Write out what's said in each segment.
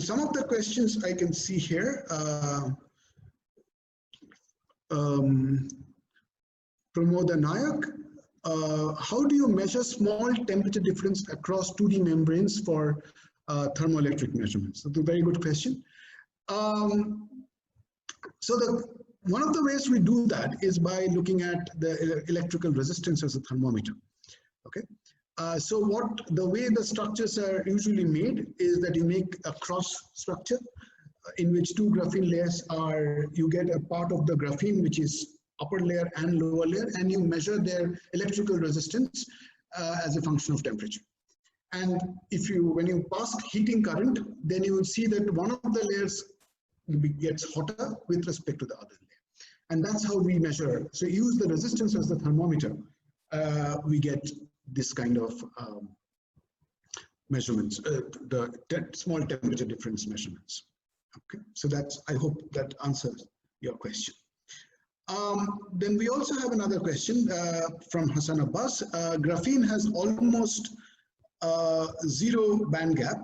some of the questions I can see here. Pramod Nayak, how do you measure small temperature difference across 2D membranes for thermoelectric measurements? That's a very good question. One of the ways we do that is by looking at the electrical resistance as a thermometer. Okay. So the way the structures are usually made is that you make a cross structure in which two graphene layers you get a part of the graphene which is upper layer and lower layer, and you measure their electrical resistance as a function of temperature. And when you pass heating current, then you will see that one of the layers gets hotter with respect to the other layer. And that's how we measure. So use the resistance as the thermometer. We get this kind of measurements, the small temperature difference measurements. Okay, so I hope that answers your question. Then we also have another question from Hassan Abbas. Graphene has almost zero band gap,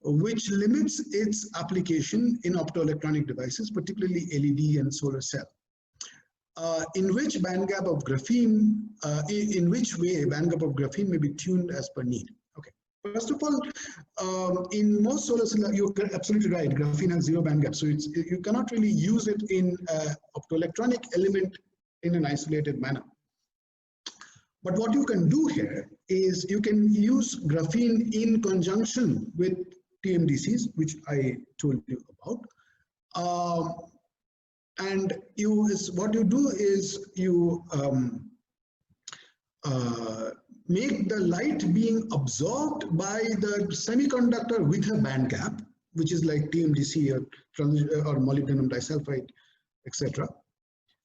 which limits its application in optoelectronic devices, particularly LED and solar cell. In which way bandgap of graphene may be tuned as per need? Okay. First of all, in most solar cell, you're absolutely right. Graphene has zero band gap, so you cannot really use it in optoelectronic element in an isolated manner. But what you can do here is you can use graphene in conjunction with TMDCs, which I told you about. And what you do is you make the light being absorbed by the semiconductor with a band gap, which is like TMDC or molybdenum disulfide, etc.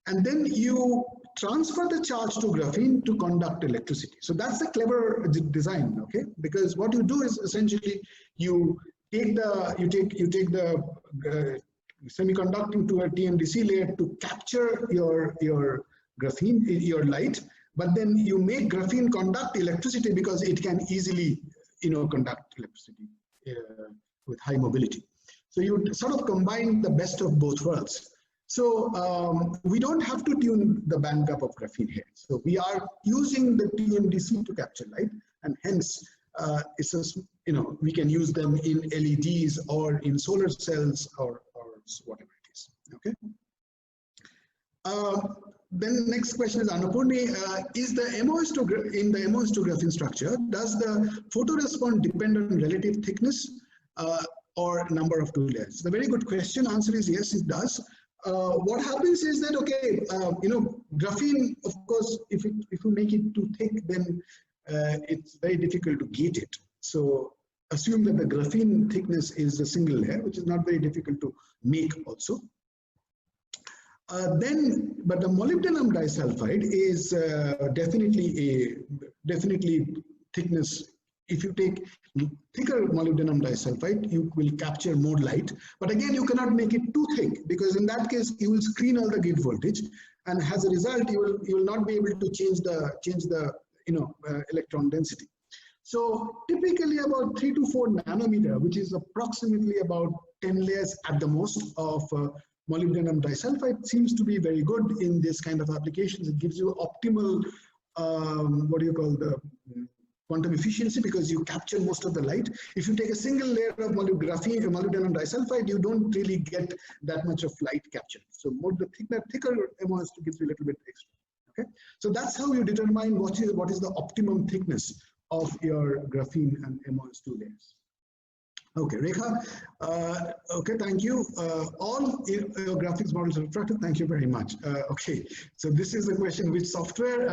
And then you transfer the charge to graphene to conduct electricity. So that's a clever design, okay? Because what you do is essentially you take the semiconducting to a TMDC layer to capture your graphene, your light, but then you make graphene conduct electricity because it can easily, conduct electricity with high mobility. So you sort of combine the best of both worlds. So we don't have to tune the band gap of graphene here. So we are using the TMDC to capture light, and hence we can use them in LEDs or in solar cells or whatever it is. Okay. Then next question is Annapurni. Is the MOS2 in the MOS2 graphene structure, does the photorespond depend on relative thickness or number of two layers? It's a very good question. Answer is yes, it does. What happens is that, okay, graphene, of course, if you make it too thick, then it's very difficult to gate it. So assume that the graphene thickness is a single layer, which is not very difficult to make also. But the molybdenum disulfide is definitely thickness. If you take thicker molybdenum disulfide, you will capture more light. But again, you cannot make it too thick, because in that case, you will screen all the gate voltage, and as a result, you will not be able to change the electron density. So typically about 3 to 4 nanometer, which is approximately about 10 layers at the most of molybdenum disulfide, seems to be very good in this kind of applications. It gives you optimal, the quantum efficiency, because you capture most of the light. If you take a single layer of molybdenum disulfide, you don't really get that much of light capture. So the thicker MOS2 gives you a little bit extra. Okay, so that's how you determine what is the optimum thickness of your graphene and MOS2 layers. Okay, Rekha, okay, thank you. All your graphics models are refractive. Thank you very much. Okay, so this is the question: which software?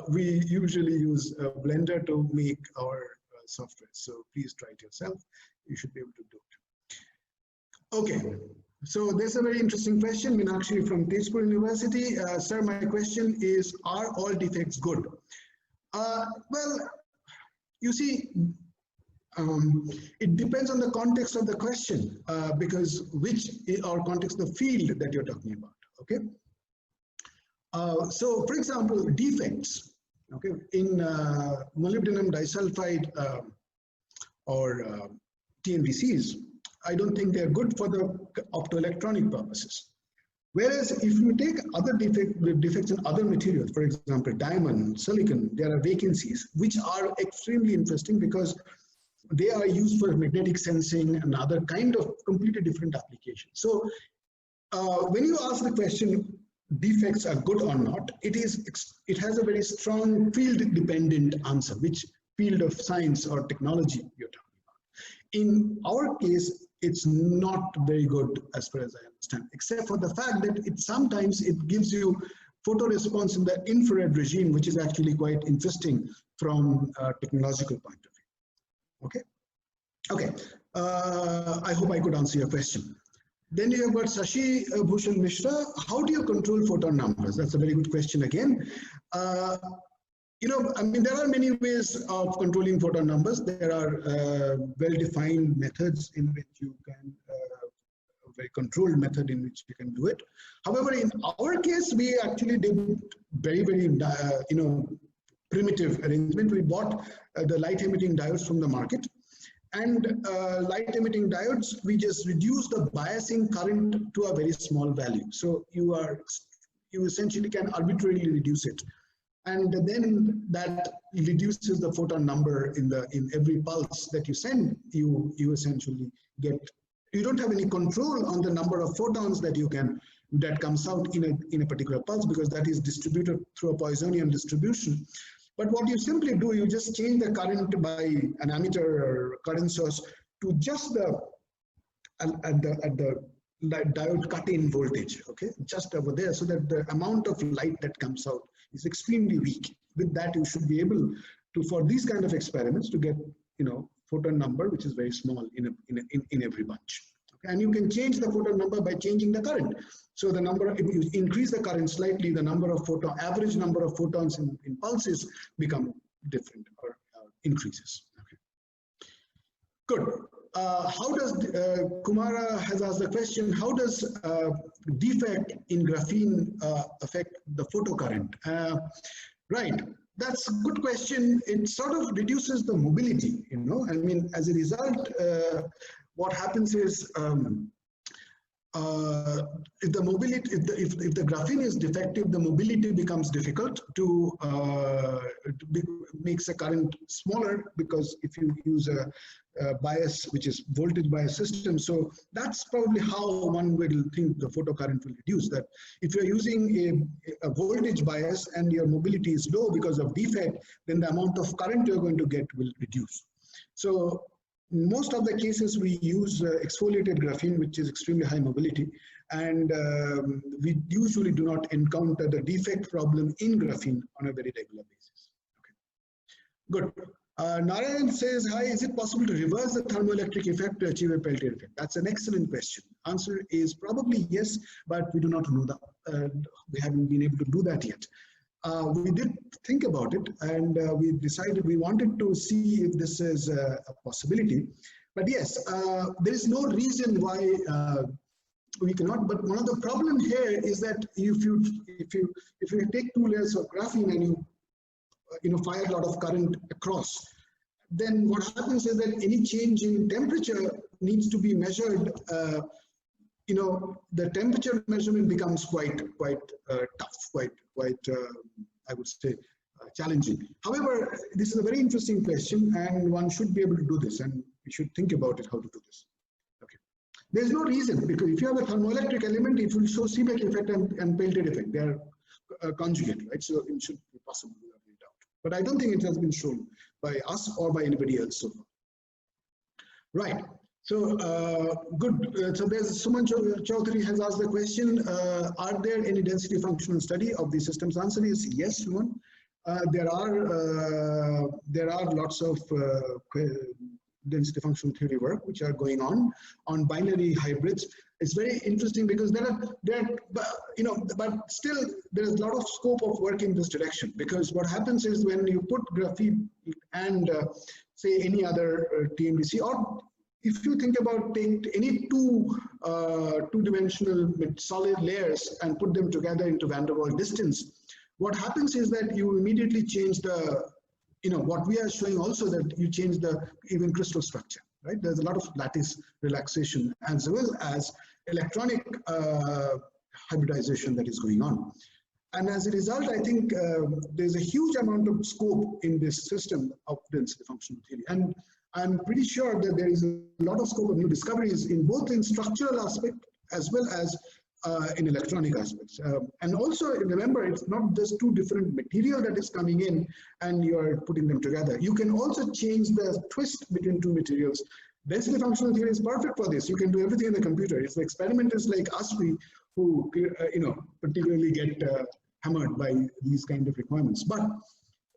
We usually use Blender to make our software. So please try it yourself. You should be able to do it. Okay, so there's a very interesting question. Meenakshi from Tezpur University. Sir, my question is: are all defects good? Well, you see, it depends on the context of the question, because context of the field that you're talking about. Okay. So, for example, defects. Okay, in molybdenum disulfide or TMDCs, I don't think they're good for the optoelectronic purposes. Whereas if you take other defects in other materials, for example, diamond, silicon, there are vacancies which are extremely interesting because they are used for magnetic sensing and other kind of completely different applications. So when you ask the question, defects are good or not, it has a very strong field-dependent answer, which field of science or technology you're talking about. In our case, it's not very good as far as I understand, except for the fact that sometimes it gives you photo response in the infrared regime, which is actually quite interesting from a technological point of view. Okay. Okay. I hope I could answer your question. Then you have got Sashi Bhushan Mishra. How do you control photon numbers? That's a very good question again. You know, I mean, there are many ways of controlling photon numbers. There are well-defined methods in which you can, a very controlled method in which you can do it. However, in our case, we actually did very, you know, primitive arrangement. We bought the light-emitting diodes from the market. And light-emitting diodes, we just reduce the biasing current to a very small value. So you essentially can arbitrarily reduce it. And then that reduces the photon number in every pulse that you send. You essentially get, you don't have any control on the number of photons that comes out in a particular pulse, because that is distributed through a Poissonian distribution. But what you simply do, you just change the current by an ammeter or current source to just at the diode cut-in voltage, okay, just over there, so that the amount of light that comes out is extremely weak. With that, you should be able to, for these kind of experiments, to get, you know, photon number which is very small in every bunch. Okay? And you can change the photon number by changing the current. So the number, if you increase the current slightly, the number of average number of photons in pulses become different or increases. Okay. Good. How does Kumara has asked the question? How does defect in graphene affect the photocurrent? Right. That's a good question. It sort of reduces the mobility. You know, I mean, as a result, what happens is if the mobility, if the graphene is defective, the mobility becomes difficult to makes the current smaller, because if you use a bias which is voltage bias system, so that's probably how one will think the photocurrent will reduce. That if you're using a voltage bias and your mobility is low because of defect, then the amount of current you're going to get will reduce. So most of the cases we use exfoliated graphene, which is extremely high mobility, and we usually do not encounter the defect problem in graphene on a very regular basis. Okay. Good. Narayan says, hi, is it possible to reverse the thermoelectric effect to achieve a Peltier effect? That's an excellent question. Answer is probably yes, but we do not know that. We haven't been able to do that yet. We did think about it, and we decided we wanted to see if this is a possibility. But yes, there is no reason why we cannot. But one of the problems here is that if you take two layers of graphene and you fire a lot of current across, then what happens is that any change in temperature needs to be measured. The temperature measurement becomes quite tough, I would say, challenging. However, this is a very interesting question, and one should be able to do this, and we should think about it, how to do this. Okay. There's no reason, because if you have a thermoelectric element, it will show Seebeck effect and Peltier effect. They are conjugate, right? So it should be possible without any doubt. But I don't think it has been shown by us or by anybody else so far. Right. So good. So there's Suman Chaudhary has asked the question: are there any density functional study of these systems? Answer is yes, Suman. There are lots of density functional theory work which are going on binary hybrids. It's very interesting because but still there is a lot of scope of work in this direction, because what happens is when you put graphene and say any other TMDC, or if you think about take any two-dimensional solid layers and put them together into van der Waals distance, what happens is that you immediately change the, what we are showing also, that you change the even crystal structure. right? There's a lot of lattice relaxation as well as electronic hybridization that is going on. And as a result, I think there's a huge amount of scope in this system of density functional theory. And I'm pretty sure that there is a lot of scope of new discoveries in both in structural aspect as well as in electronic aspects. And also remember, it's not just two different material that is coming in and you're putting them together. You can also change the twist between two materials. Density functional theory is perfect for this. You can do everything in the computer. If the experimenters like us, who particularly get hammered by these kind of requirements. But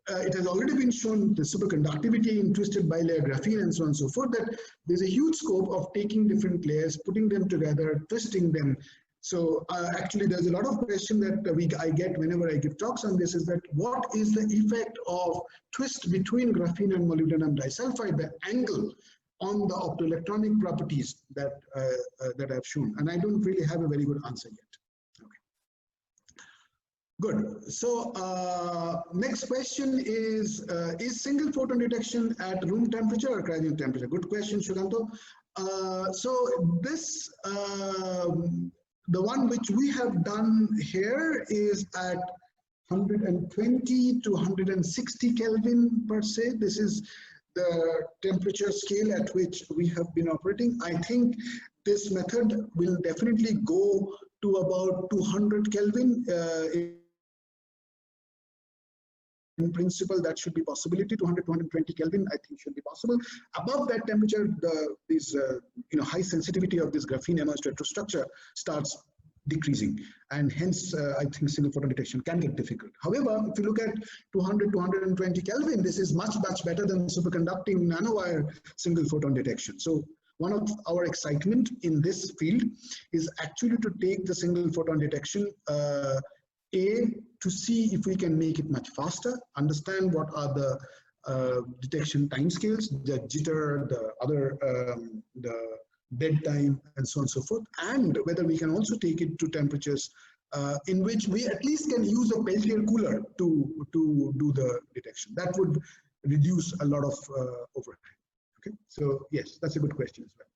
it has already been shown the superconductivity in twisted bilayer graphene and so on and so forth, that there's a huge scope of taking different layers, putting them together, twisting them. So actually there's a lot of question that I get whenever I give talks on this, is that what is the effect of twist between graphene and molybdenum disulfide, the angle on the optoelectronic properties that that I've shown, and I don't really have a very good answer yet. Good. So next question is single photon detection at room temperature or cryogenic temperature? Good question, Shuganto. So this, the one which we have done here is at 120 to 160 Kelvin per se. This is the temperature scale at which we have been operating. I think this method will definitely go to about 200 Kelvin. In principle, that should be possibility. 200, 220 Kelvin, I think, should be possible. Above that temperature, this high sensitivity of this graphene MOS structure starts decreasing, and hence I think single photon detection can get difficult. However, if you look at 200, 220 Kelvin, this is much better than superconducting nanowire single photon detection. So one of our excitement in this field is actually to take the single photon detection to see if we can make it much faster, understand what are the detection timescales, the jitter, the other, the dead time, and so on and so forth, and whether we can also take it to temperatures in which we at least can use a Peltier cooler to do the detection. That would reduce a lot of overhead. Okay, so yes, that's a good question as well.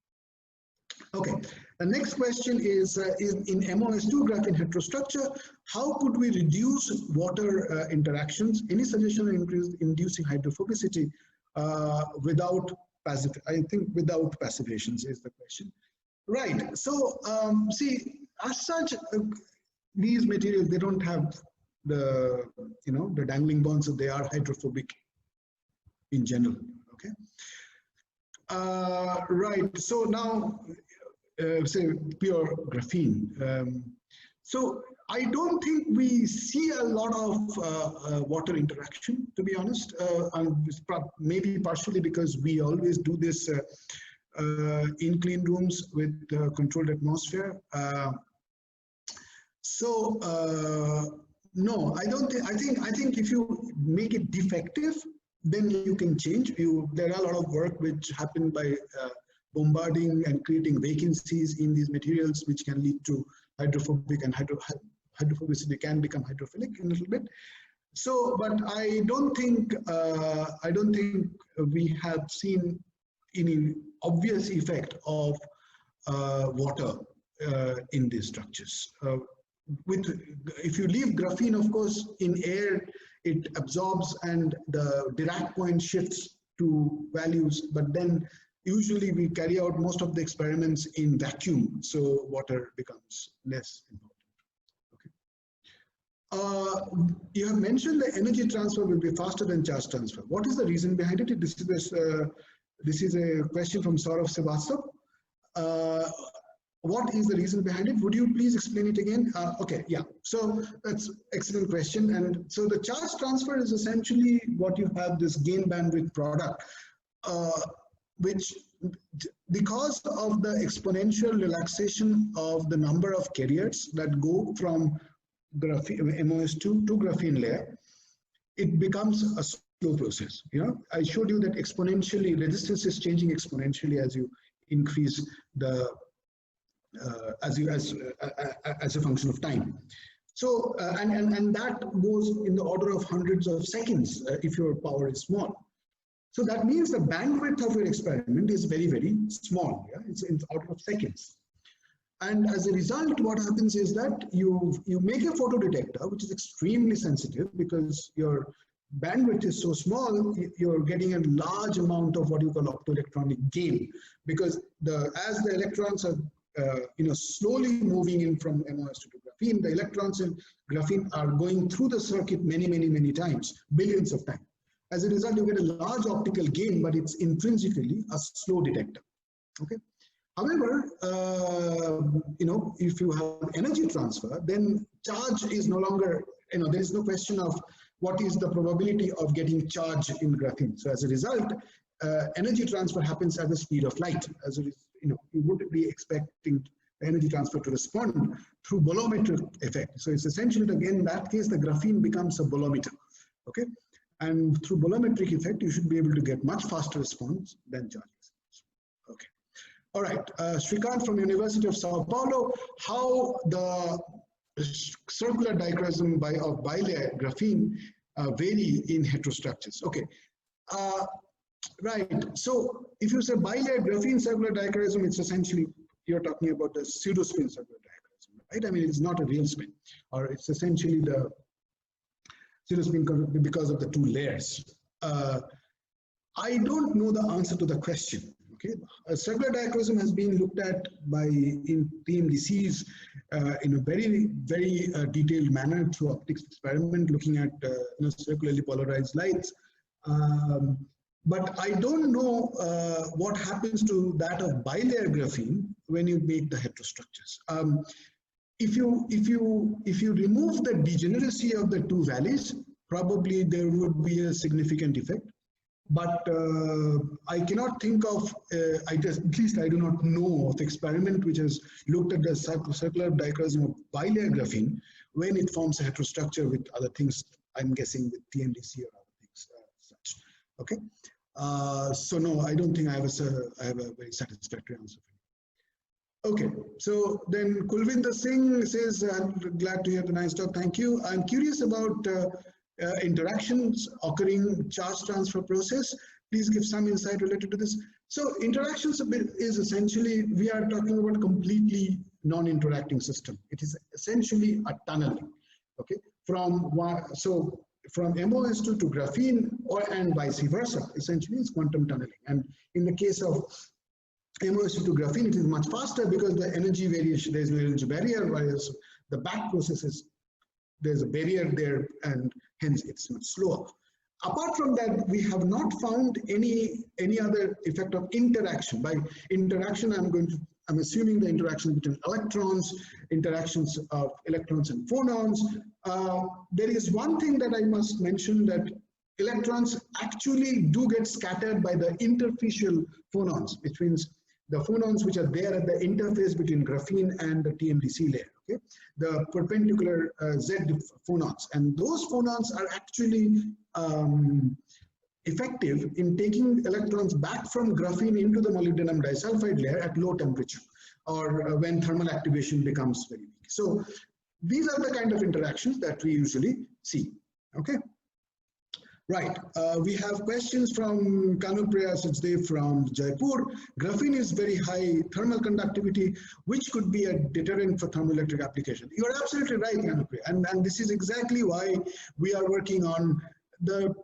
Okay, the next question is in MOS2 graphene heterostructure, how could we reduce water interactions? Any suggestion on inducing hydrophobicity without passive? I think without passivations is the question. Right. So see, as such, these materials, they don't have the the dangling bonds, so they are hydrophobic in general. Okay. Right. So now, say pure graphene. So I don't think we see a lot of water interaction, to be honest. Maybe partially because we always do this in clean rooms with controlled atmosphere. No, I don't think. I think if you make it defective, then you can change. There are a lot of work which happen by bombarding and creating vacancies in these materials, which can lead to hydrophobic, and hydrophobicity can become hydrophilic in a little bit. So, but I don't think we have seen any obvious effect of water in these structures. If you leave graphene, of course, in air, it absorbs and the Dirac point shifts to values, but then usually we carry out most of the experiments in vacuum, so water becomes less important. Okay. You have mentioned the energy transfer will be faster than charge transfer. What is the reason behind it? This is a question from Saurav Srivastava. What is the reason behind it? Would you please explain it again? Okay, yeah. So that's excellent question. And so the charge transfer is essentially what you have this gain bandwidth product, which because of the exponential relaxation of the number of carriers that go from MOS2 to graphene layer, it becomes a slow process. I showed you that exponentially, resistance is changing exponentially as you increase the as a function of time. So and that goes in the order of hundreds of seconds if your power is small. So that means the bandwidth of your experiment is very, very small. Yeah? It's in order of seconds. And as a result, what happens is that you make a photodetector, which is extremely sensitive because your bandwidth is so small, you're getting a large amount of what you call optoelectronic gain, because as the electrons are slowly moving in from MOS to graphene, the electrons in graphene are going through the circuit many times, billions of times. As a result, you get a large optical gain, but it's intrinsically a slow detector. Okay. However, if you have energy transfer, then charge is no longer, there is no question of what is the probability of getting charge in graphene. So as a result, energy transfer happens at the speed of light. You would be expecting energy transfer to respond through volumetric effect. So it's essentially, again, in that case, the graphene becomes a bolometer. Okay. And through volumetric effect, you should be able to get much faster response than charge. Okay. All right, Srikant from University of Sao Paulo, how the circular dichroism of bilayer graphene vary in heterostructures. Okay, right. So if you say bilayer graphene circular dichroism, it's essentially, you're talking about the pseudospin circular dichroism, right? I mean, it's not a real spin, or it's essentially the pseudospin because of the two layers. I don't know the answer to the question. Okay, circular dichroism has been looked at in TMDCs in a very detailed manner through optics experiment, looking at circularly polarized lights. But I don't know what happens to that of bilayer graphene when you make the heterostructures. If you remove the degeneracy of the two valleys, probably there would be a significant effect. But I cannot think of, at least I do not know of experiment which has looked at the circular dichroism of bilayer graphene when it forms a heterostructure with other things, I'm guessing with TMDC or other things such. Okay, so no, I don't think I have a very satisfactory answer for you. Okay, so then Kulvinder Singh says, I'm glad to hear the nice talk, thank you. I'm curious about interactions occurring charge transfer process. Please give some insight related to this. So interactions is essentially, we are talking about a completely non-interacting system. It is essentially a tunneling. Okay, from MOS2 to graphene and vice versa. Essentially, it's quantum tunneling. And in the case of MOS2 to graphene, it is much faster because the energy variation, there is no energy barrier, whereas the back process is, there's a barrier there, and hence it's much slower. Apart from that, we have not found any other effect of interaction. By interaction, I'm assuming the interaction between electrons, interactions of electrons and phonons. There is one thing that I must mention, that electrons actually do get scattered by the interfacial phonons, which means the phonons which are there at the interface between graphene and the TMDC layer, okay? The perpendicular Z phonons. And those phonons are actually effective in taking electrons back from graphene into the molybdenum disulfide layer at low temperature, or when thermal activation becomes very weak. So these are the kind of interactions that we usually see, okay? Right, we have questions from Kanupriya Sachdev from Jaipur. Graphene is very high thermal conductivity, which could be a deterrent for thermoelectric application. You are absolutely right, Kanupriya, and this is exactly why we are working on the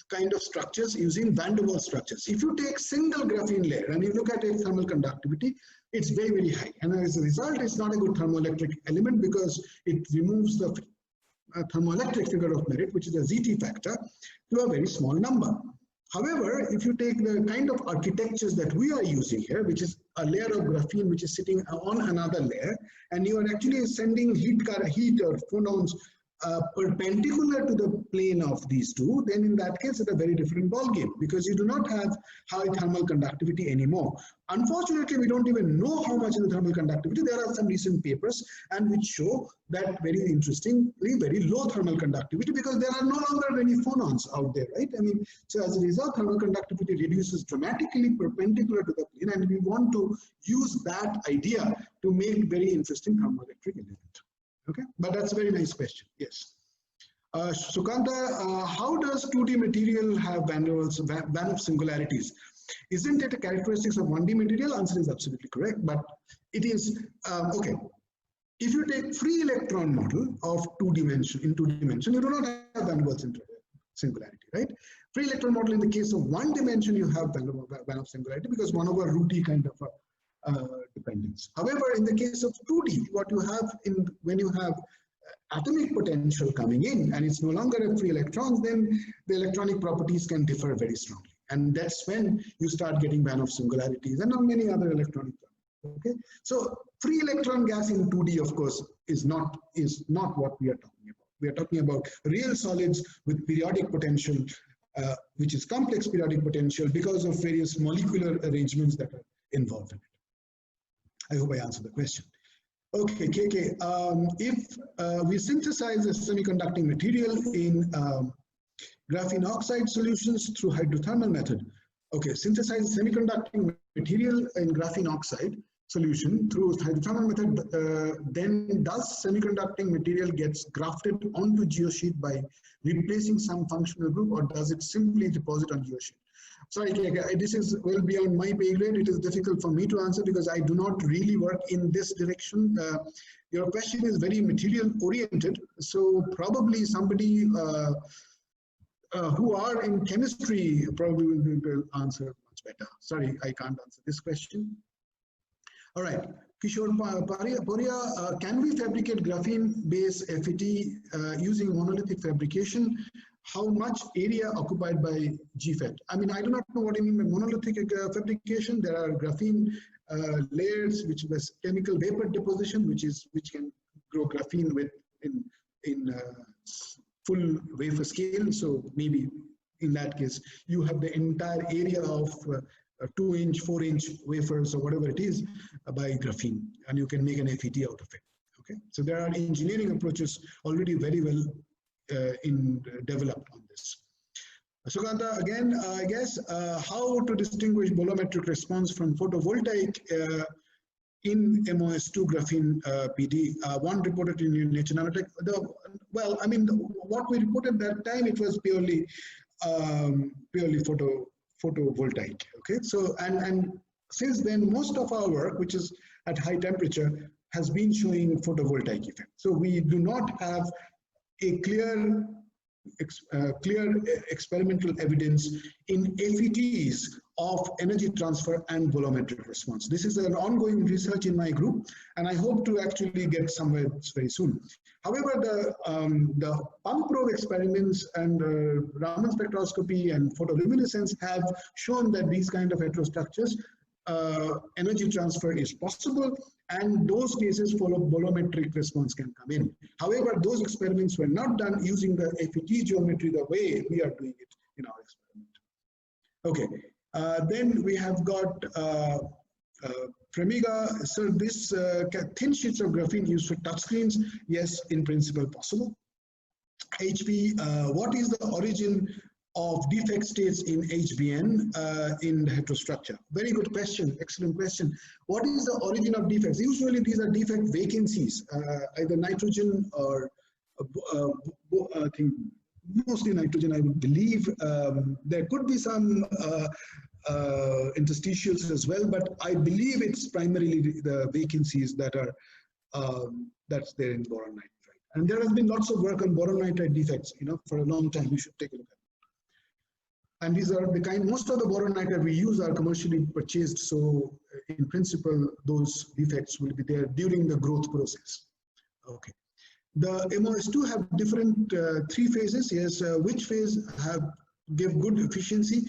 kind of structures using van der Waals structures. If you take single graphene layer and you look at its thermal conductivity, it's very high, and as a result, it's not a good thermoelectric element because it removes the thermoelectric figure of merit, which is a ZT factor, to a very small number. However, if you take the kind of architectures that we are using here, which is a layer of graphene which is sitting on another layer, and you are actually sending heat or phonons perpendicular to the plane of these two, then in that case it's a very different ballgame, because you do not have high thermal conductivity anymore. Unfortunately, we don't even know how much is the thermal conductivity. There are some recent papers and which show that very interestingly very low thermal conductivity, because there are no longer any phonons out there, right? I mean, so as a result, thermal conductivity reduces dramatically perpendicular to the plane, and we want to use that idea to make very interesting thermoelectric element. Okay, but that's a very nice question. Yes. Sukanta, how does 2D material have Vandals, Van singularities? Isn't it a characteristics of 1D material? Answer is absolutely correct, but it is, okay. If you take free electron model of in 2 dimension, you do not have Van singularity, right? Free electron model in the case of 1 dimension, you have Van singularity because 1/√T kind of a dependence. However, in the case of 2D, what you have when you have atomic potential coming in and it's no longer a free electrons, then the electronic properties can differ very strongly. And that's when you start getting Van singularities and many other electronic properties. Okay, so free electron gas in 2D, of course, is not what we are talking about. We are talking about real solids with periodic potential, which is complex periodic potential because of various molecular arrangements that are involved in it. I hope I answered the question. Okay, KK, if we synthesize a semiconducting material in graphene oxide solutions through hydrothermal method. Okay, synthesize semiconducting material in graphene oxide solution through hydrothermal method, then does semiconducting material gets grafted onto geosheet by replacing some functional group, or does it simply deposit on geosheet? Sorry, this is well beyond my pay grade. It is difficult for me to answer because I do not really work in this direction. Your question is very material oriented, so probably somebody who are in chemistry probably will be able to answer much better. Sorry, I can't answer this question. All right, Kishore Poria, can we fabricate graphene-based FET using monolithic fabrication? How much area occupied by GFET? I mean, I do not know what you mean by monolithic fabrication. There are graphene layers, which was chemical vapor deposition, which can grow graphene with in full wafer scale. So maybe in that case, you have the entire area of 2-inch, 4-inch wafers or whatever it is by graphene, and you can make an FET out of it. Okay, so there are engineering approaches already very well developed on this. Sugandha, again, I guess, how to distinguish volumetric response from photovoltaic in MOS2 graphene PD? One reported in Nature Nanotech. Well, I mean, what we reported that time, it was purely photovoltaic. Okay, so and since then, most of our work, which is at high temperature, has been showing photovoltaic effect. So we do not have a clear experimental evidence in FETs of energy transfer and volumetric response. This is an ongoing research in my group, and I hope to actually get somewhere very soon. However, the pump probe experiments and Raman spectroscopy and photoluminescence have shown that these kind of heterostructures, energy transfer is possible, and those cases volumetric response can come in. However, those experiments were not done using the FET geometry the way we are doing it in our experiment. Okay, then we have got Premiga. So this thin sheets of graphene used for touchscreens, yes, in principle possible. HP, what is the origin of defect states in HBN in the heterostructure? Very good question, excellent question. What is the origin of defects? Usually these are defect vacancies, either nitrogen or I think mostly nitrogen, I would believe. There could be some interstitials as well, but I believe it's primarily the vacancies that are that's there in boron nitride. And there has been lots of work on boron nitride defects, for a long time. You should take a look at it. And these are the kind, most of the boron nitride we use are commercially purchased, so in principle, those defects will be there during the growth process. Okay. The MOS2 have different 3 phases. Yes, which phase give good efficiency?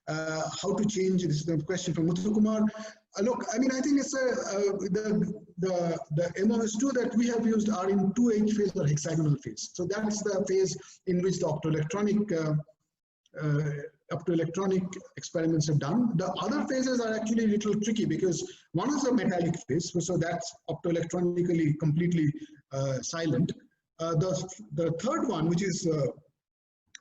How to change? This is the question from Muthukumar. Look, I mean, I think it's the MOS2 that we have used are in 2H phase or hexagonal phase. So that's the phase in which the optoelectronic experiments are done. The other phases are actually a little tricky because one is a metallic phase, so that's optoelectronically completely silent. The third one, which is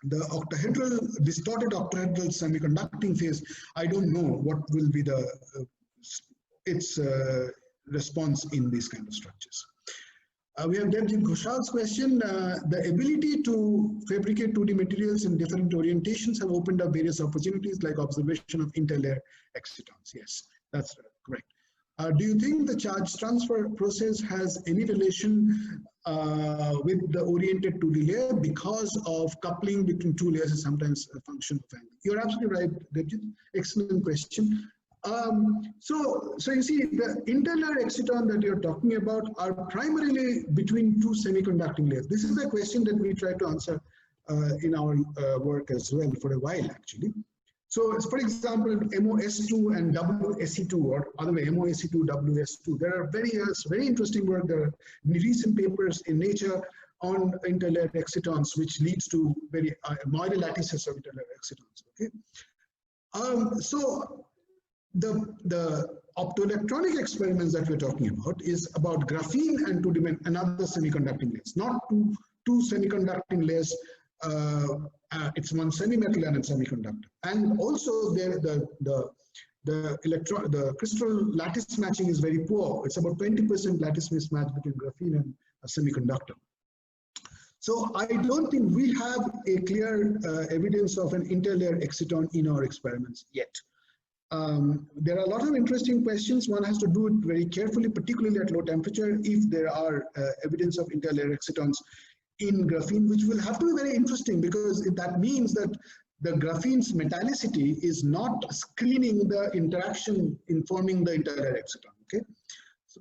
the octahedral, distorted octahedral semiconducting phase, I don't know what will be its response in these kind of structures. We have Devjit Ghoshal's question. The ability to fabricate 2D materials in different orientations have opened up various opportunities like observation of interlayer excitons. Yes, that's correct. Do you think the charge transfer process has any relation with the oriented 2D layer because of coupling between two layers is sometimes a function of angle? You're absolutely right, Devjit. Excellent question. So you see, the interlayer exciton that you're talking about are primarily between two semiconducting layers. This is a question that we try to answer in our work as well for a while, actually. So, for example, MOS2 and WSE2, or other way, MOSE2, WS2, there are very interesting work. There are recent papers in Nature on interlayer excitons, which leads to very model lattices of interlayer excitons. Okay. So the optoelectronic experiments that we're talking about is about graphene and another semiconducting layers, not two semiconducting layers. It's one semi-metal and a semiconductor, and also the crystal lattice matching is very poor. It's about 20% lattice mismatch between graphene and a semiconductor. So I don't think we have a clear evidence of an interlayer exciton in our experiments yet. There are a lot of interesting questions. One has to do it very carefully, particularly at low temperature, if there are evidence of interlayer excitons in graphene, which will have to be very interesting, because that means that the graphene's metallicity is not screening the interaction in forming the interlayer exciton. Okay,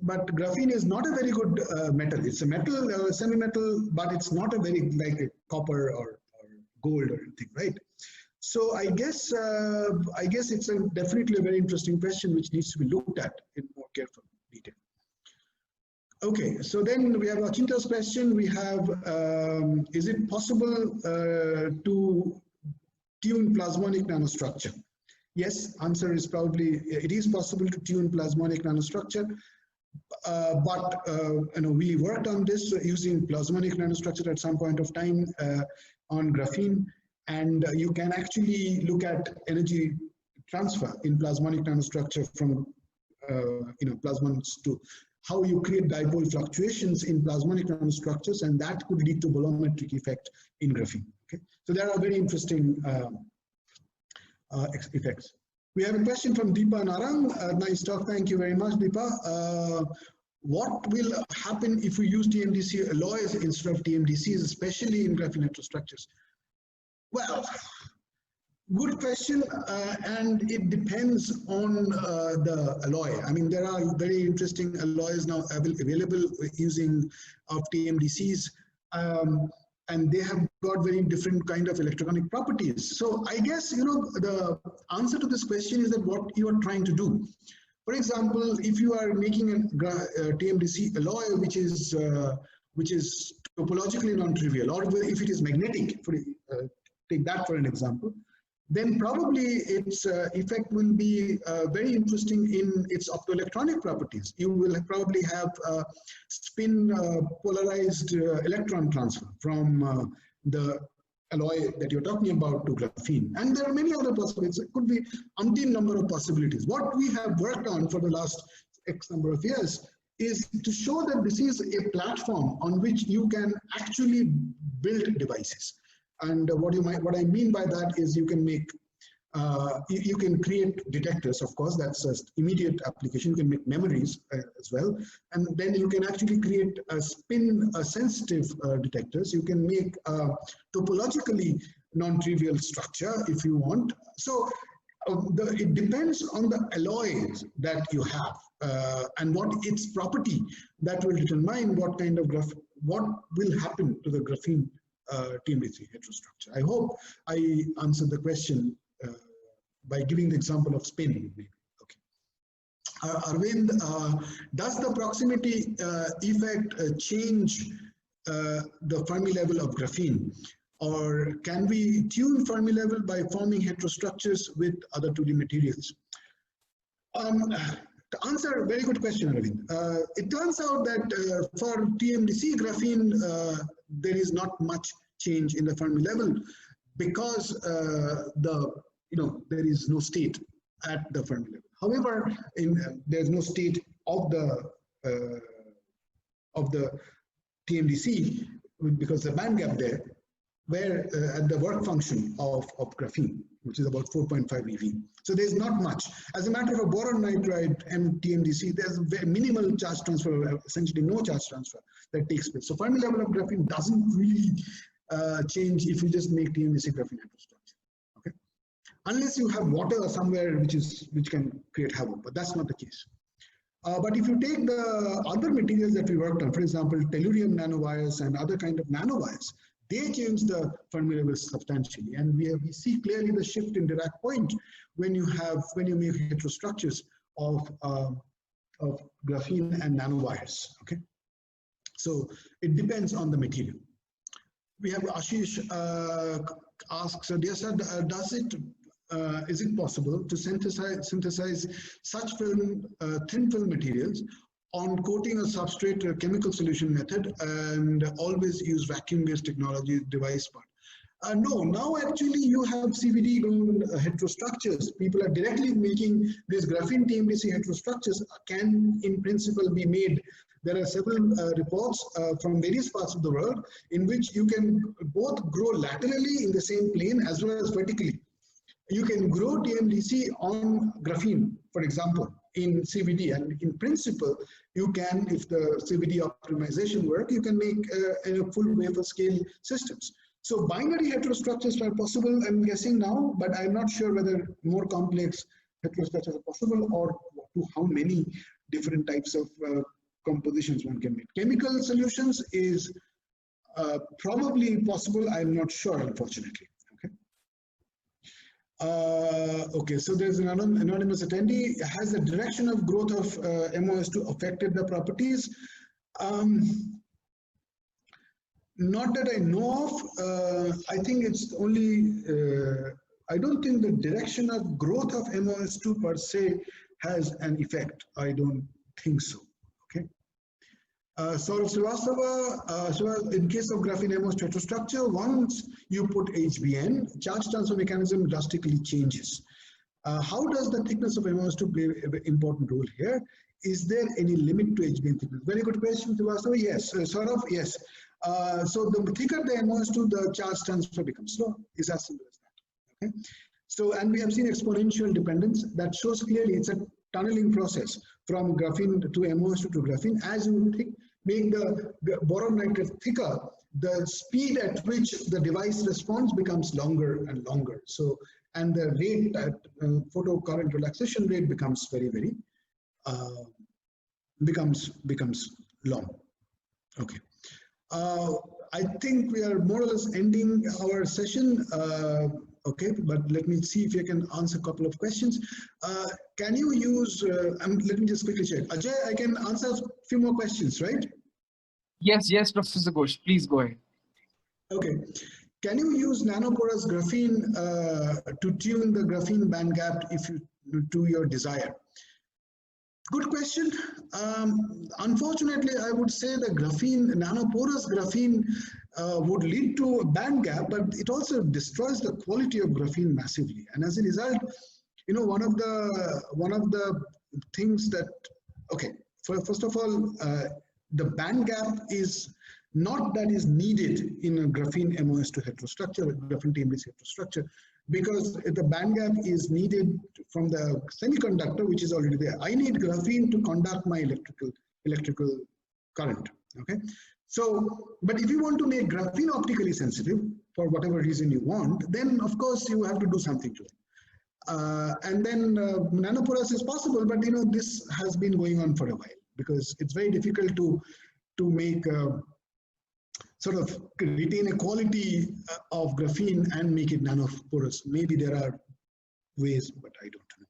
but graphene is not a very good metal. It's a metal, semi-metal, but it's not a very like a copper or gold or anything, right? So I guess it's definitely a very interesting question which needs to be looked at in more careful detail. Okay, so then we have Achinta's question. We have, is it possible to tune plasmonic nanostructure? Yes, answer is probably, it is possible to tune plasmonic nanostructure, but we worked on this using plasmonic nanostructure at some point of time on graphene. And you can actually look at energy transfer in plasmonic nanostructure from plasmons to how you create dipole fluctuations in plasmonic nanostructures, and that could lead to volumetric effect in graphene. Okay, so there are very interesting effects. We have a question from Deepa Narang. Nice talk. Thank you very much, Deepa. What will happen if we use TMDC alloys instead of TMDCs, especially in graphene heterostructures? Well, good question, and it depends on the alloy. I mean, there are very interesting alloys now available using of TMDCs, and they have got very different kind of electronic properties. So I guess, the answer to this question is that what you are trying to do. For example, if you are making a TMDC alloy which is topologically non-trivial, or if it is magnetic, take that for an example, then probably its effect will be very interesting in its optoelectronic properties. You will probably have spin polarized electron transfer from the alloy that you're talking about to graphene. And there are many other possibilities. It could be umpteen number of possibilities. What we have worked on for the last X number of years is to show that this is a platform on which you can actually build devices. And what I mean by that is you can make, you can create detectors, of course, that's an immediate application. You can make memories as well. And then you can actually create a spin sensitive detectors. You can make topologically non-trivial structure if you want. So it depends on the alloys that you have and what its property that will determine what kind of what will happen to the graphene TMDC heterostructure. I hope I answered the question by giving the example of spin. Maybe. Okay. Arvind, does the proximity effect change the Fermi level of graphene? Or can we tune Fermi level by forming heterostructures with other 2D materials? To answer a very good question, Arvind. It turns out that for TMDC graphene, there is not much change in the Fermi level because there is no state at the Fermi level. However, there is no state of the TMDC, because the band gap there, where at the work function of graphene, which is about 4.5 eV. So there's not much. As a matter of boron nitride and TMDC, there's very minimal charge transfer, essentially no charge transfer that takes place. So Fermi level of graphene doesn't really change if you just make TMDC graphene heterostructure. Okay, unless you have water somewhere which can create havoc, but that's not the case. But if you take the other materials that we worked on, for example, tellurium nanowires and other kind of nanowires, they change the Fermi levels substantially, and we see clearly the shift in Dirac point when you make heterostructures of graphene and nanowires. Okay, so it depends on the material. We have Ashish asks, dear sir, is it possible to synthesize such thin film materials on coating a substrate or chemical solution method and always use vacuum-based technology device part? No, now actually you have CVD heterostructures. People are directly making these graphene TMDC heterostructures can in principle be made. There are several reports from various parts of the world in which you can both grow laterally in the same plane as well as vertically. You can grow TMDC on graphene, for example, in CVD, and in principle, you can, if the CVD optimization work, you can make full wafer scale systems. So binary heterostructures are possible, I'm guessing now, but I'm not sure whether more complex heterostructures are possible or to how many different types of compositions one can make. Chemical solutions is probably possible, I'm not sure, unfortunately. Okay, so there's an anonymous attendee. Has the direction of growth of MOS2 affected the properties? Not that I know of. I think it's only, I don't think the direction of growth of MOS2 per se has an effect. I don't think so. Okay. So Srivastava, in case of graphene MOS2 heterostructure, once you put HBN, charge transfer mechanism drastically changes. How does the thickness of MOS2 play an important role here? Is there any limit to HBN thickness? Very good question, Srivastava. Yes, sort of, yes. So the thicker the MOS2, the charge transfer becomes slow. Is as simple as that. Okay. So, and we have seen exponential dependence that shows clearly it's a tunneling process from graphene to MOS2 to graphene. As you make the boron nitride thicker, the speed at which the device responds becomes longer and longer. So, and the rate at photo current relaxation rate becomes very becomes long. Okay. I think we are more or less ending our session. Okay, but let me see if I can answer a couple of questions. Can you use, let me just quickly check. Ajay, I can answer a few more questions, right? Yes, Professor Ghosh, please go ahead. Okay. Can you use nanoporous graphene to tune the graphene band gap if you to your desire? Good question. Unfortunately, I would say the graphene, nanoporous graphene would lead to a band gap, but it also destroys the quality of graphene massively. And as a result, you know, one of the things that, okay, first of all, the band gap is not that is needed in a graphene MOS2 heterostructure, graphene TMDC heterostructure, because the band gap is needed from the semiconductor, which is already there. I need graphene to conduct my electrical current. Okay, so but if you want to make graphene optically sensitive for whatever reason you want, then of course you have to do something to it. And then nanoporous is possible, but you know this has been going on for a while because it's very difficult to make sort of retain a quality of graphene and make it nanoporous. Maybe there are ways, but I don't know.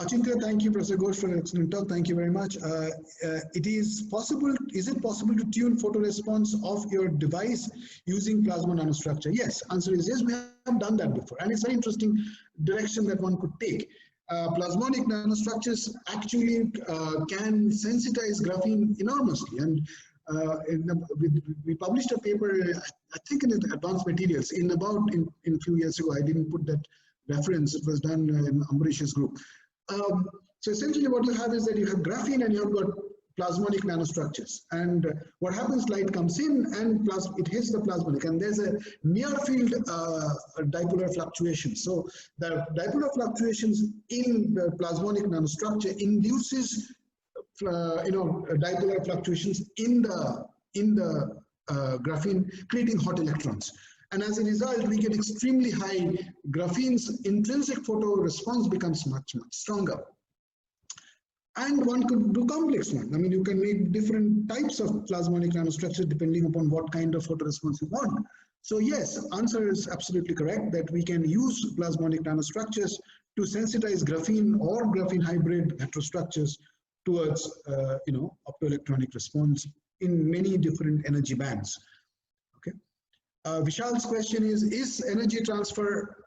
Achintya, thank you, Professor Ghosh, for an excellent talk. Thank you very much. Is it possible to tune photoresponse of your device using plasma nanostructure? Yes, answer is yes, we have done that before. And it's a very interesting direction that one could take. Plasmonic nanostructures actually can sensitize graphene enormously. And we published a paper, I think in Advanced Materials, in a few years ago. I didn't put that reference. It was done in Ambarish's group. So essentially what you have is that you have graphene and you have got plasmonic nanostructures. And what happens, light comes in and it hits the plasmonic, and there's a near field dipolar fluctuation. So the dipolar fluctuations in the plasmonic nanostructure induces dipolar fluctuations in the graphene, creating hot electrons. And as a result, we get extremely high. Graphene's intrinsic photo response becomes much, much stronger. And one could do complex one. I mean, you can make different types of plasmonic nanostructures depending upon what kind of photo response you want. So yes, answer is absolutely correct that we can use plasmonic nanostructures to sensitize graphene or graphene hybrid heterostructures towards optoelectronic response in many different energy bands. Okay. Vishal's question is energy transfer,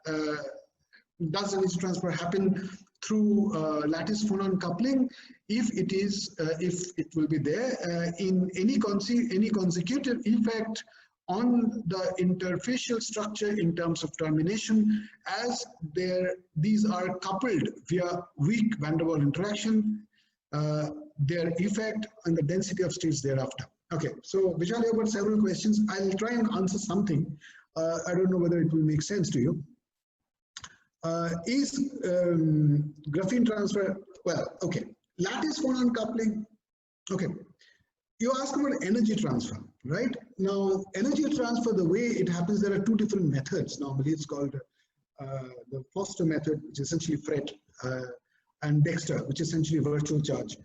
does energy transfer happen through lattice phonon coupling? If it is, if it will be there in any consecutive effect on the interfacial structure in terms of termination, as these are coupled via weak van der Waals interaction, their effect on the density of states thereafter. Okay, so Vishal, you have got several questions. I'll try and answer something. I don't know whether it will make sense to you. Is graphene transfer, well, okay, lattice phonon coupling, okay. You ask about energy transfer, right? Now, energy transfer, the way it happens, there are two different methods. Normally, it's called the Foster method, which is essentially FRET, and Dexter, which is essentially virtual charge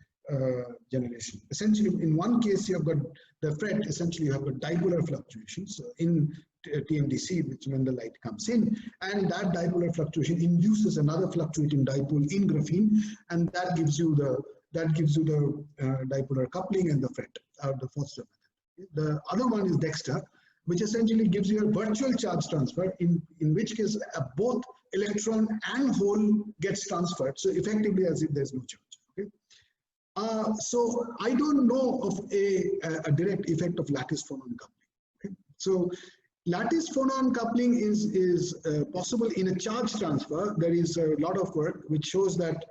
generation. Essentially, in one case, you have got the FRET, essentially you have got dipolar fluctuations in TMDC, which when the light comes in, and that dipolar fluctuation induces another fluctuating dipole in graphene, and that gives you the dipolar coupling and the FRET, the Foster method. The other one is Dexter, which essentially gives you a virtual charge transfer, in which case both electron and hole gets transferred, so effectively as if there's no charge. Okay? So I don't know of a direct effect of lattice phonon coupling. Okay? So lattice phonon coupling is possible in a charge transfer. There is a lot of work which shows that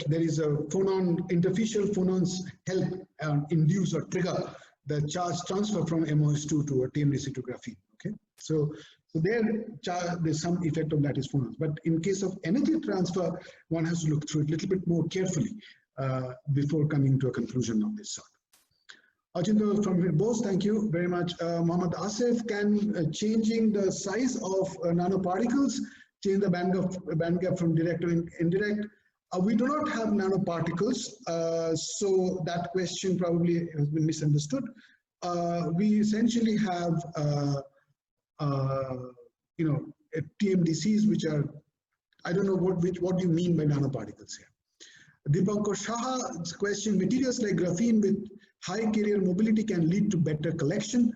there is a phonon, interfacial phonons help induce or trigger the charge transfer from MOS2 to a TMDC to graphene. Okay, so there's some effect of lattice phonons, but in case of energy transfer, one has to look through it a little bit more carefully before coming to a conclusion of this sort. Achindo from Bose, thank you very much. Mohammed Asif, can changing the size of nanoparticles change the bandgap from direct to indirect? We do not have nanoparticles, so that question probably has been misunderstood. We essentially have, TMDCs, which are, I don't know what do you mean by nanoparticles here. Deepankar Shah's question: materials like graphene with high carrier mobility can lead to better collection.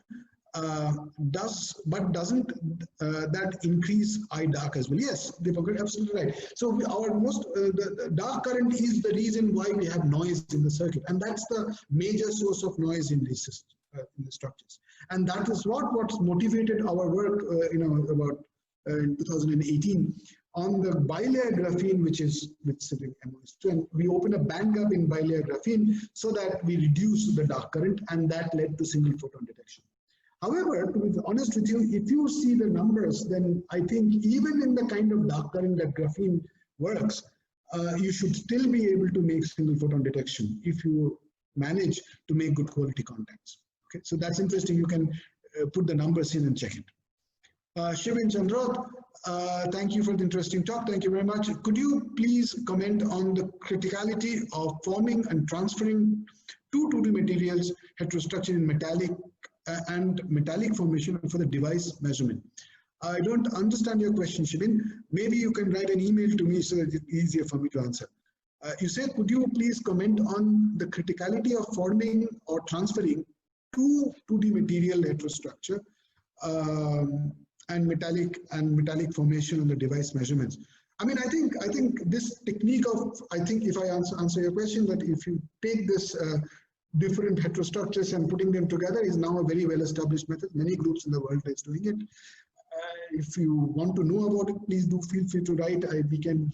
But doesn't that increase I dark as well? Yes, Deepankar, absolutely right. So the dark current is the reason why we have noise in the circuit, and that's the major source of noise in these systems, in the structures. And that is what's motivated our work, about in 2018 on the bilayer graphene, which is with MOS2, and we open a band gap in bilayer graphene so that we reduce the dark current, and that led to single photon detection. However, to be honest with you, if you see the numbers, then I think even in the kind of dark current that graphene works, you should still be able to make single photon detection if you manage to make good quality contacts. Okay, so that's interesting. You can put the numbers in and check it. Shivin Chandroth, thank you for the interesting talk. Thank you very much. Could you please comment on the criticality of forming and transferring two 2D materials heterostructure in metallic and metallic formation for the device measurement? I don't understand your question, Shivin. Maybe you can write an email to me so that it's easier for me to answer. You said, could you please comment on the criticality of forming or transferring two 2D material heterostructure and metallic formation on the device measurements? I mean, I think this technique of, if I answer your question, that if you take this different heterostructures and putting them together is now a very well-established method. Many groups in the world are doing it. If you want to know about it, please do feel free to write. We can,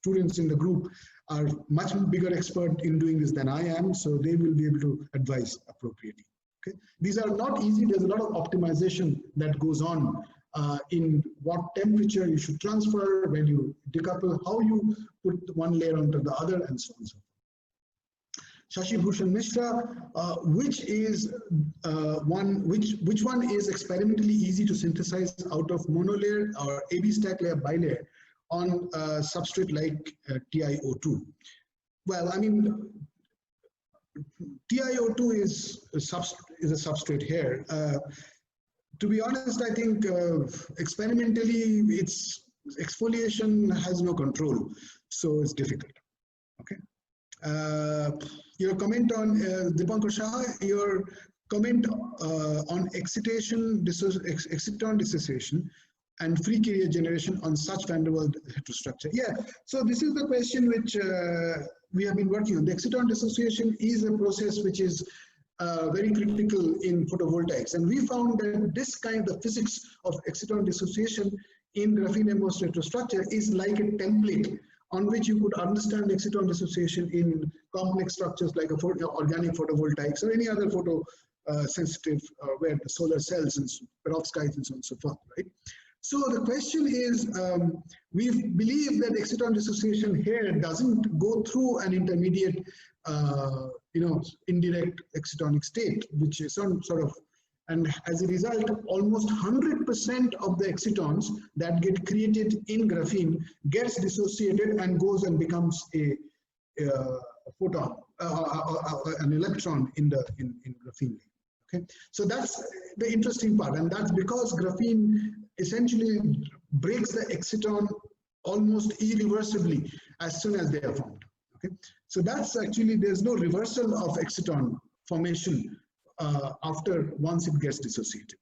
students in the group are much bigger expert in doing this than I am, so they will be able to advise appropriately. Okay, these are not easy. There's a lot of optimization that goes on in what temperature you should transfer, when you decouple, how you put one layer onto the other, and so on and so forth. Shashi Bhushan Mishra, which one is experimentally easy to synthesize out of monolayer or AB stack layer bilayer on substrate like TiO2? Well, I mean, TiO2 is a substrate here. To be honest, I think experimentally, its exfoliation has no control, so it's difficult. Okay. Your comment on Dipankar Shah, your comment on exciton dissociation and free carrier generation on such van der Waals heterostructure. Yeah, so this is the question which we have been working on. The exciton dissociation is a process which is very critical in photovoltaics, and we found that this kind of physics of exciton dissociation in graphene embossed heterostructure is like a template on which you could understand exciton dissociation in complex structures like organic photovoltaics or any other photo sensitive where the solar cells and perovskites and so on and so forth, right? So the question is, we believe that exciton dissociation here doesn't go through an intermediate, indirect excitonic state, which is some sort of, and as a result, almost 100% of the excitons that get created in graphene gets dissociated and goes and becomes a photon, an electron in graphene. Okay, so that's the interesting part, and that's because graphene essentially breaks the exciton almost irreversibly as soon as they are formed. Okay, so that's actually, there's no reversal of exciton formation once it gets dissociated.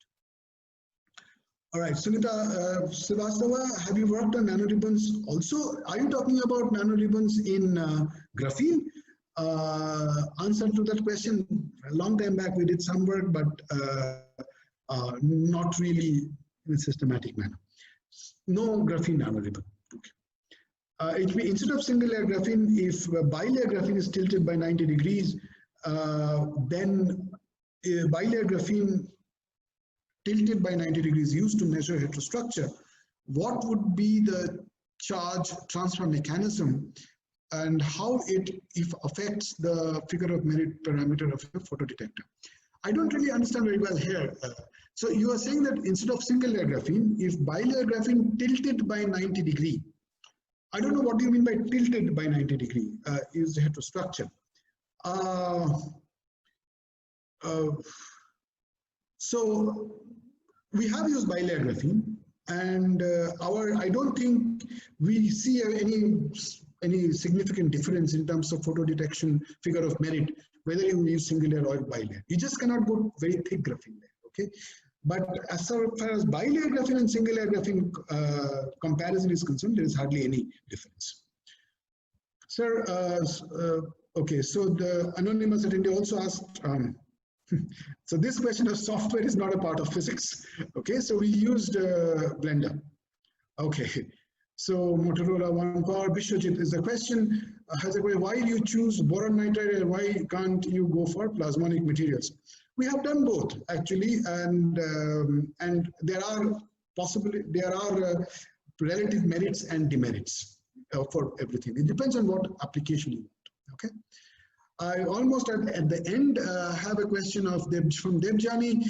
All right, Sunita Srivastava, have you worked on nanoribbons also? Are you talking about nanoribbons in graphene? Answer to that question, a long time back we did some work, but not really in a systematic manner. No graphene nanoribbon. Okay. It will be, instead of single layer graphene, if bilayer graphene is tilted by 90 degrees, then bilayer graphene tilted by 90 degrees used to measure heterostructure, what would be the charge transfer mechanism and how it affects the figure of merit parameter of a photodetector? I don't really understand very well here. So you are saying that instead of single layer graphene, if bilayer graphene tilted by 90 degree, I don't know what do you mean by tilted by 90 degree is the heterostructure. So we have used bilayer graphene, and I don't think we see any significant difference in terms of photo detection figure of merit, whether you use single layer or bilayer. You just cannot go very thick graphene there, okay? But as far as bilayer graphene and single layer graphene comparison is concerned, there is hardly any difference. Sir, okay, so the anonymous attendee also asked, so this question of software is not a part of physics. Okay, so we used Blender. Okay, so Motorola One Power, Bishojit is the question, why do you choose boron nitride and why can't you go for plasmonic materials? We have done both actually, and there are relative merits and demerits for everything. It depends on what application you want. Okay. I almost at the end have a question from Debjani.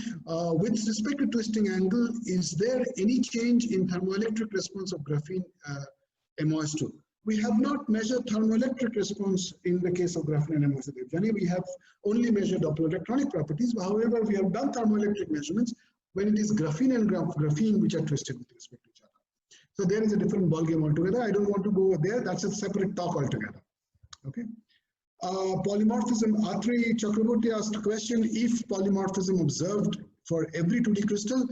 With respect to twisting angle, is there any change in thermoelectric response of graphene MOS2? We have not measured thermoelectric response in the case of graphene and MOS2, Debjani. We have only measured optoelectronic properties. However, we have done thermoelectric measurements when it is graphene and graphene which are twisted with respect to each other. So there is a different ballgame altogether. I don't want to go there. That's a separate talk altogether. Okay. Polymorphism, Atri Chakraborty asked a question, if polymorphism observed for every 2D crystal,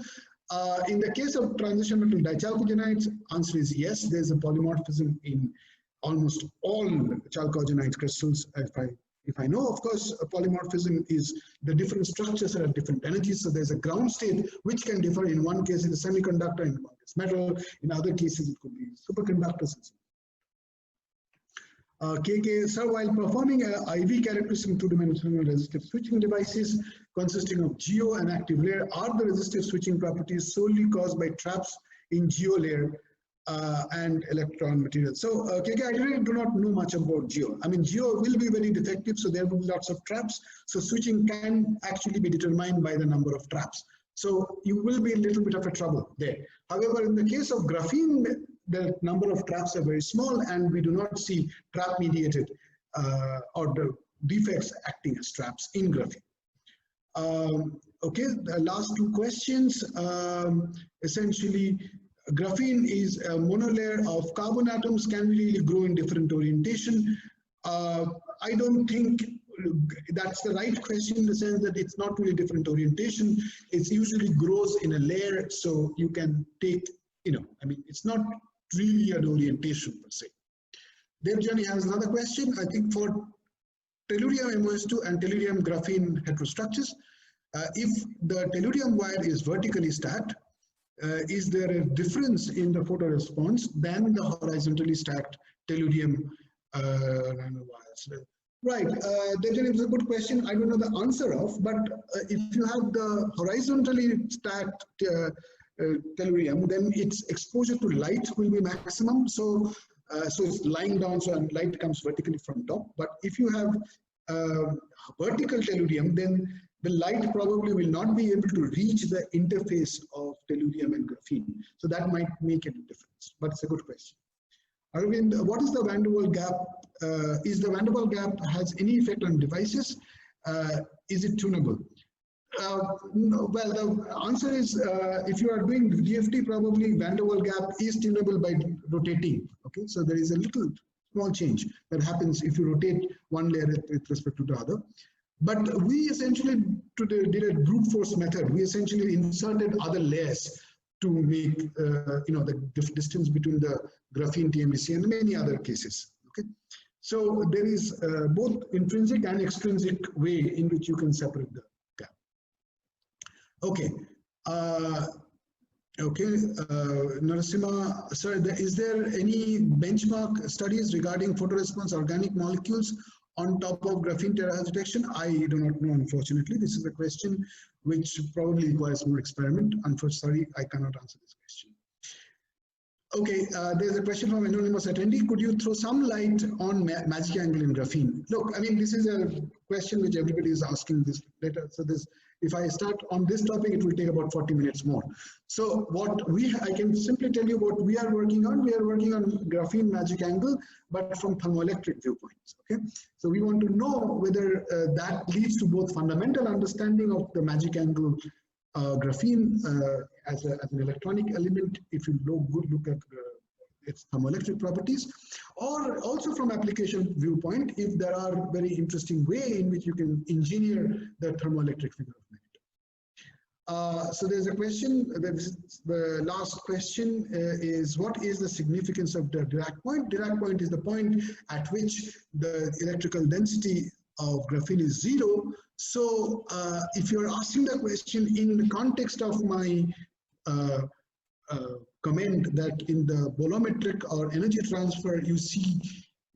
in the case of transition metal dichalcogenides, answer is yes, there's a polymorphism in almost all chalcogenide crystals. If I know, of course, a polymorphism is the different structures are at different energies, so there's a ground state which can differ. In one case it is semiconductor, in one case metal, in other cases it could be superconductors and so on. KK, sir, while performing IV characteristic in two-dimensional resistive switching devices consisting of geo and active layer, are the resistive switching properties solely caused by traps in geo layer and electron material? So, KK, I really do not know much about geo. I mean, geo will be very defective, so there will be lots of traps. So switching can actually be determined by the number of traps. So you will be a little bit of a trouble there. However, in the case of graphene, the number of traps are very small, and we do not see trap-mediated or the defects acting as traps in graphene. Okay, the last two questions. Essentially, graphene is a monolayer of carbon atoms. Can we really grow in different orientation? I don't think that's the right question, in the sense that it's not really different orientation. It usually grows in a layer, so you can take, I mean, it's not really an orientation per se. Devjani has another question. I think for tellurium MOS2 and tellurium graphene heterostructures, if the tellurium wire is vertically stacked, is there a difference in the photoresponse than the horizontally stacked tellurium nanowires? Right, Devjani, it's a good question. I don't know the answer of, but if you have the horizontally stacked tellurium, then its exposure to light will be maximum. So it's lying down, so light comes vertically from top. But if you have vertical tellurium, then the light probably will not be able to reach the interface of tellurium and graphene. So that might make a difference, but it's a good question. Arvind, what is the van der Waals gap? Is the van der Waals gap has any effect on devices? Is it tunable? No, well, the answer is if you are doing DFT, probably van der Waals gap is tunable by rotating. Okay, so there is a little small change that happens if you rotate one layer with respect to the other. But we essentially did a brute force method. We essentially inserted other layers to make the distance between the graphene TMEC and many other cases. Okay, so there is both intrinsic and extrinsic way in which you can separate the gap. Okay. Narasimha, sir, is there any benchmark studies regarding photoresponse organic molecules on top of graphene terahertz detection? I do not know, unfortunately. This is a question which probably requires more experiment. Unfortunately, I cannot answer this question. Okay, there's a question from anonymous attendee. Could you throw some light on magic angle in graphene? Look, I mean, this is a question which everybody is asking this later. So if I start on this topic, it will take about 40 minutes more. So I can simply tell you what we are working on. We are working on graphene magic angle, but from thermoelectric viewpoints. Okay, so we want to know whether that leads to both fundamental understanding of the magic angle graphene as an electronic element, if you look at its thermoelectric properties, or also from application viewpoint, if there are very interesting way in which you can engineer the thermoelectric figure of merit. So there's a question, the last question is, what is the significance of the Dirac point? Dirac point is the point at which the electrical density of graphene is 0. So if you're asking the question in the context of my comment that in the volumetric or energy transfer, you see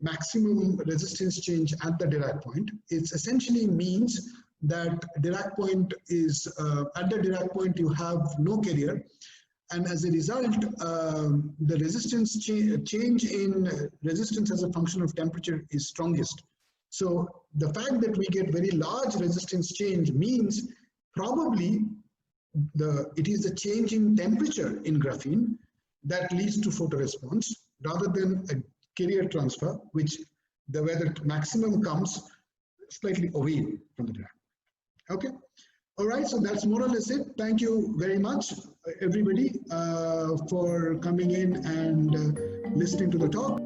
maximum resistance change at the Dirac point, it essentially means that Dirac point is, at the Dirac point you have no carrier, and as a result, the resistance change in resistance as a function of temperature is strongest. So the fact that we get very large resistance change means probably it is the change in temperature in graphene that leads to photoresponse rather than a carrier transfer, where the maximum comes slightly away from the Dirac. Okay. All right. So that's more or less it. Thank you very much, everybody, for coming in and listening to the talk.